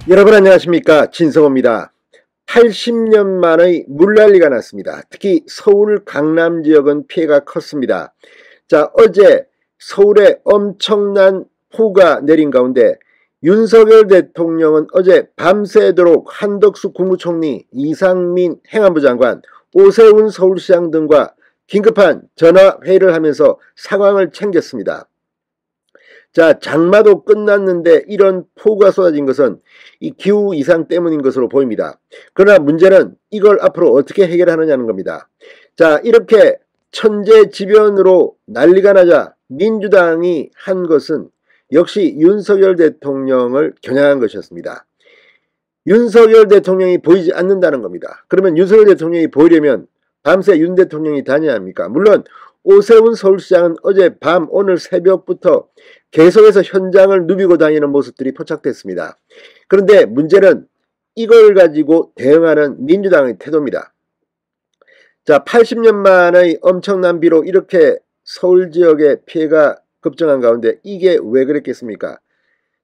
여러분 안녕하십니까, 진성호입니다. 80년 만의 물난리가 났습니다. 특히 서울 강남 지역은 피해가 컸습니다. 자, 어제 서울에 엄청난 폭우가 내린 가운데 윤석열 대통령은 어제 밤새도록 한덕수 국무총리, 이상민 행안부 장관, 오세훈 서울시장 등과 긴급한 전화회의를 하면서 상황을 챙겼습니다. 자, 장마도 끝났는데 이런 폭우가 쏟아진 것은 이 기후 이상 때문인 것으로 보입니다. 그러나 문제는 이걸 앞으로 어떻게 해결하느냐는 겁니다. 자, 이렇게 천재지변으로 난리가 나자 민주당이 한 것은 역시 윤석열 대통령을 겨냥한 것이었습니다. 윤석열 대통령이 보이지 않는다는 겁니다. 그러면 윤석열 대통령이 보이려면 밤새 윤 대통령이 다녀야 합니까? 물론 오세훈 서울시장은 어젯밤 오늘 새벽부터 계속해서 현장을 누비고 다니는 모습들이 포착됐습니다. 그런데 문제는 이걸 가지고 대응하는 민주당의 태도입니다. 자, 80년 만의 엄청난 비로 이렇게 서울 지역에 피해가 급증한 가운데 이게 왜 그랬겠습니까?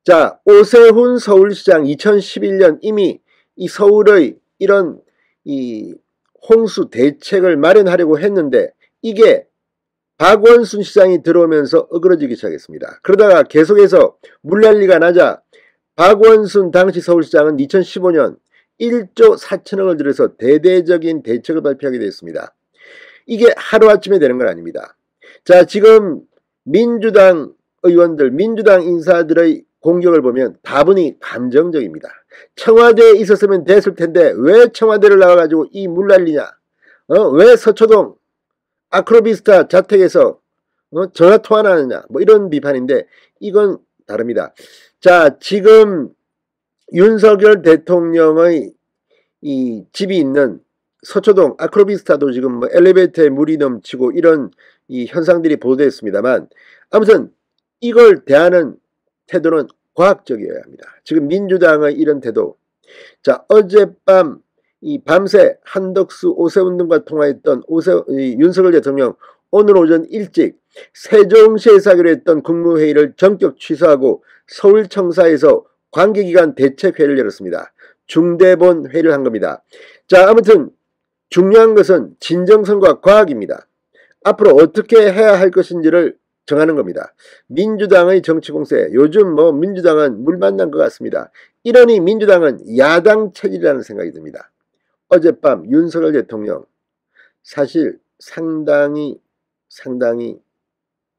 자, 오세훈 서울시장 2011년 이미 이 서울의 이런 이 홍수 대책을 마련하려고 했는데 이게 박원순 시장이 들어오면서 어그러지기 시작했습니다. 그러다가 계속해서 물난리가 나자 박원순 당시 서울시장은 2015년 1조 4천억을 들여서 대대적인 대책을 발표하게 됐습니다. 이게 하루아침에 되는 건 아닙니다. 자, 지금 민주당 의원들, 민주당 인사들의 공격을 보면 다분히 감정적입니다. 청와대에 있었으면 됐을 텐데 왜 청와대를 나와가지고 이 물난리냐? 왜 서초동 아크로비스타 자택에서 전화통화를 하느냐, 뭐 이런 비판인데 이건 다릅니다. 자, 지금 윤석열 대통령의 이 집이 있는 서초동 아크로비스타도 지금 뭐 엘리베이터에 물이 넘치고 이런 이 현상들이 보도됐습니다만 아무튼 이걸 대하는 태도는 과학적이어야 합니다. 지금 민주당의 이런 태도. 자, 어젯밤 이 밤새 한덕수, 오세훈 등과 통화했던 윤석열 대통령 오늘 오전 일찍 세종시에서 하기로 했던 국무회의를 전격 취소하고 서울청사에서 관계기관 대책회의를 열었습니다. 중대본 회의를 한 겁니다. 자, 아무튼 중요한 것은 진정성과 과학입니다. 앞으로 어떻게 해야 할 것인지를 정하는 겁니다. 민주당의 정치 공세, 요즘 뭐 민주당은 물 만난 것 같습니다. 이러니 민주당은 야당 체질이라는 생각이 듭니다. 어젯밤 윤석열 대통령 사실 상당히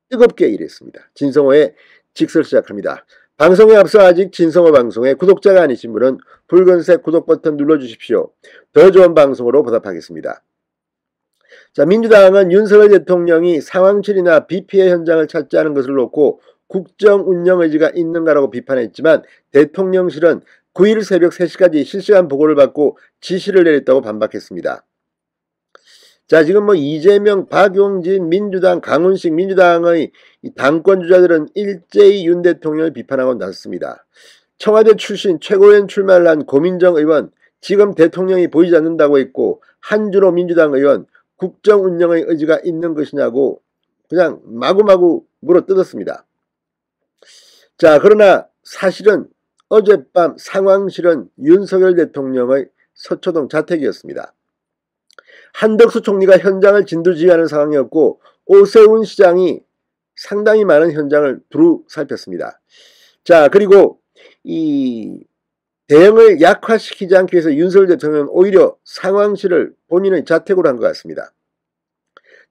뜨겁게 일했습니다. 진성호의 직설 시작합니다. 방송에 앞서 아직 진성호 방송에 구독자가 아니신 분은 붉은색 구독 버튼 눌러주십시오. 더 좋은 방송으로 보답하겠습니다. 자, 민주당은 윤석열 대통령이 상황실이나 비 피해 현장을 찾지 않은 것을 놓고 국정 운영 의지가 있는가라고 비판했지만 대통령실은 9일 새벽 3시까지 실시간 보고를 받고 지시를 내렸다고 반박했습니다. 자, 지금 뭐 이재명, 박용진, 민주당, 강훈식 민주당의 당권 주자들은 일제히 윤 대통령을 비판하고 나섰습니다. 청와대 출신 최고위원 출마를 한 고민정 의원, 지금 대통령이 보이지 않는다고 했고 한준호 민주당 의원, 국정 운영의 의지가 있는 것이냐고 그냥 마구마구 물어뜯었습니다. 자, 그러나 사실은 어젯밤 상황실은 윤석열 대통령의 서초동 자택이었습니다. 한덕수 총리가 현장을 진두지휘하는 상황이었고 오세훈 시장이 상당히 많은 현장을 두루 살폈습니다. 자, 그리고 이 대응을 약화시키지 않기 위해서 윤석열 대통령은 오히려 상황실을 본인의 자택으로 한 것 같습니다.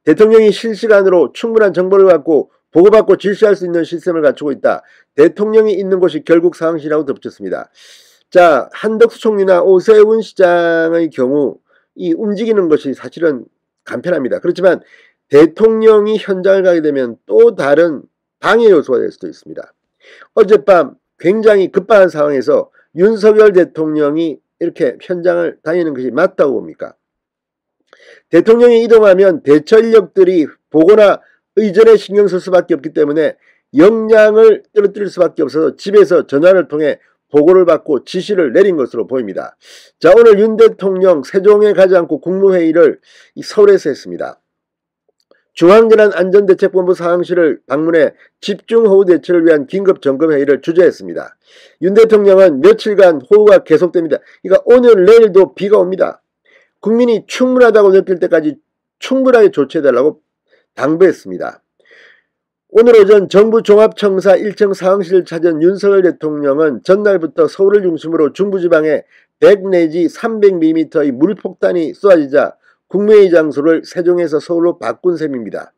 대통령이 실시간으로 충분한 정보를 갖고 보고받고 질시할 수 있는 시스템을 갖추고 있다. 대통령이 있는 곳이 결국 상황실이라고 덧붙였습니다. 자, 한덕수 총리나 오세훈 시장의 경우 이 움직이는 것이 사실은 간편합니다. 그렇지만 대통령이 현장을 가게 되면 또 다른 방해 요소가 될 수도 있습니다. 어젯밤 굉장히 급박한 상황에서 윤석열 대통령이 이렇게 현장을 다니는 것이 맞다고 봅니까? 대통령이 이동하면 대처 인력들이 보고나 의전에 신경 쓸 수밖에 없기 때문에 역량을 떨어뜨릴 수밖에 없어서 집에서 전화를 통해 보고를 받고 지시를 내린 것으로 보입니다. 자, 오늘 윤 대통령 세종에 가지 않고 국무회의를 서울에서 했습니다. 중앙재난안전대책본부 상황실을 방문해 집중호우 대처를 위한 긴급점검회의를 주재했습니다. 윤 대통령은 며칠간 호우가 계속됩니다. 그러니까 오늘 내일도 비가 옵니다. 국민이 충분하다고 느낄 때까지 충분하게 조치해달라고 당부했습니다. 오늘 오전 정부 종합청사 1층 상황실을 찾은 윤석열 대통령은 전날부터 서울을 중심으로 중부지방에 100 내지 300mm의 물폭탄이 쏟아지자 국무회의 장소를 세종에서 서울로 바꾼 셈입니다.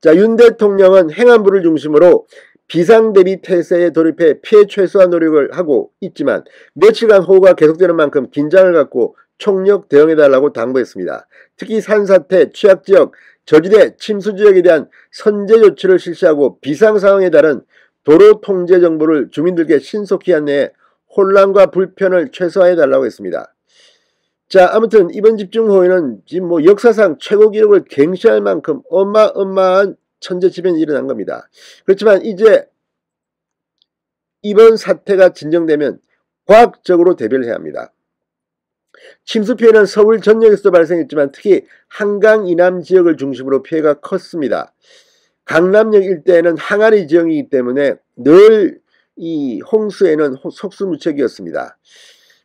자, 윤 대통령은 행안부를 중심으로 비상대비 태세에 돌입해 피해 최소화 노력을 하고 있지만 며칠간 호우가 계속되는 만큼 긴장을 갖고 총력 대응해달라고 당부했습니다. 특히 산사태, 취약지역, 저지대, 침수지역에 대한 선제 조치를 실시하고 비상상황에 따른 도로 통제 정보를 주민들께 신속히 안내해 혼란과 불편을 최소화해달라고 했습니다. 자, 아무튼 이번 집중호우는 지금 역사상 최고 기록을 갱신할 만큼 어마어마한 천재지변이 일어난 겁니다. 그렇지만 이제 이번 사태가 진정되면 과학적으로 대비를 해야 합니다. 침수 피해는 서울 전역에서도 발생했지만 특히 한강 이남 지역을 중심으로 피해가 컸습니다. 강남역 일대에는 항아리 지형이기 때문에 늘 이 홍수에는 속수무책이었습니다.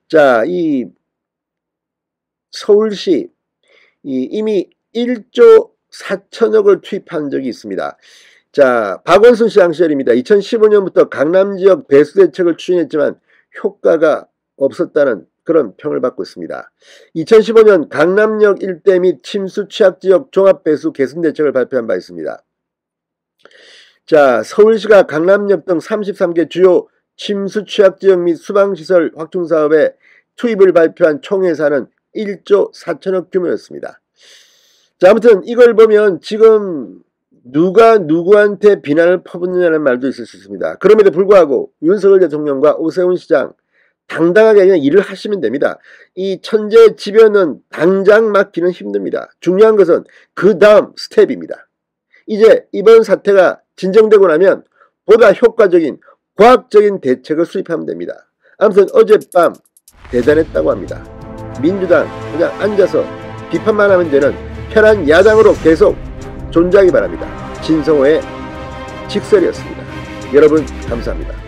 자, 이 서울시 이미 1조 4천억을 투입한 적이 있습니다. 자, 박원순 시장 시절입니다. 2015년부터 강남 지역 배수 대책을 추진했지만 효과가 없었다는 그런 평을 받고 있습니다. 2015년 강남역 일대 및 침수 취약지역 종합배수 개선 대책을 발표한 바 있습니다. 자, 서울시가 강남역 등 33개 주요 침수 취약지역 및 수방시설 확충사업에 투입을 발표한 총 예산은 1조 4천억 규모였습니다. 자, 아무튼 이걸 보면 지금 누가 누구한테 비난을 퍼붓느냐는 말도 있을 수 있습니다. 그럼에도 불구하고 윤석열 대통령과 오세훈 시장 당당하게 그냥 일을 하시면 됩니다. 이 천재지변은 당장 막기는 힘듭니다. 중요한 것은 그 다음 스텝입니다. 이제 이번 사태가 진정되고 나면 보다 효과적인 과학적인 대책을 수립하면 됩니다. 아무튼 어젯밤 대단했다고 합니다. 민주당 그냥 앉아서 비판만 하면 되는 편한 야당으로 계속 존재하기 바랍니다. 진성호의 직설이었습니다. 여러분 감사합니다.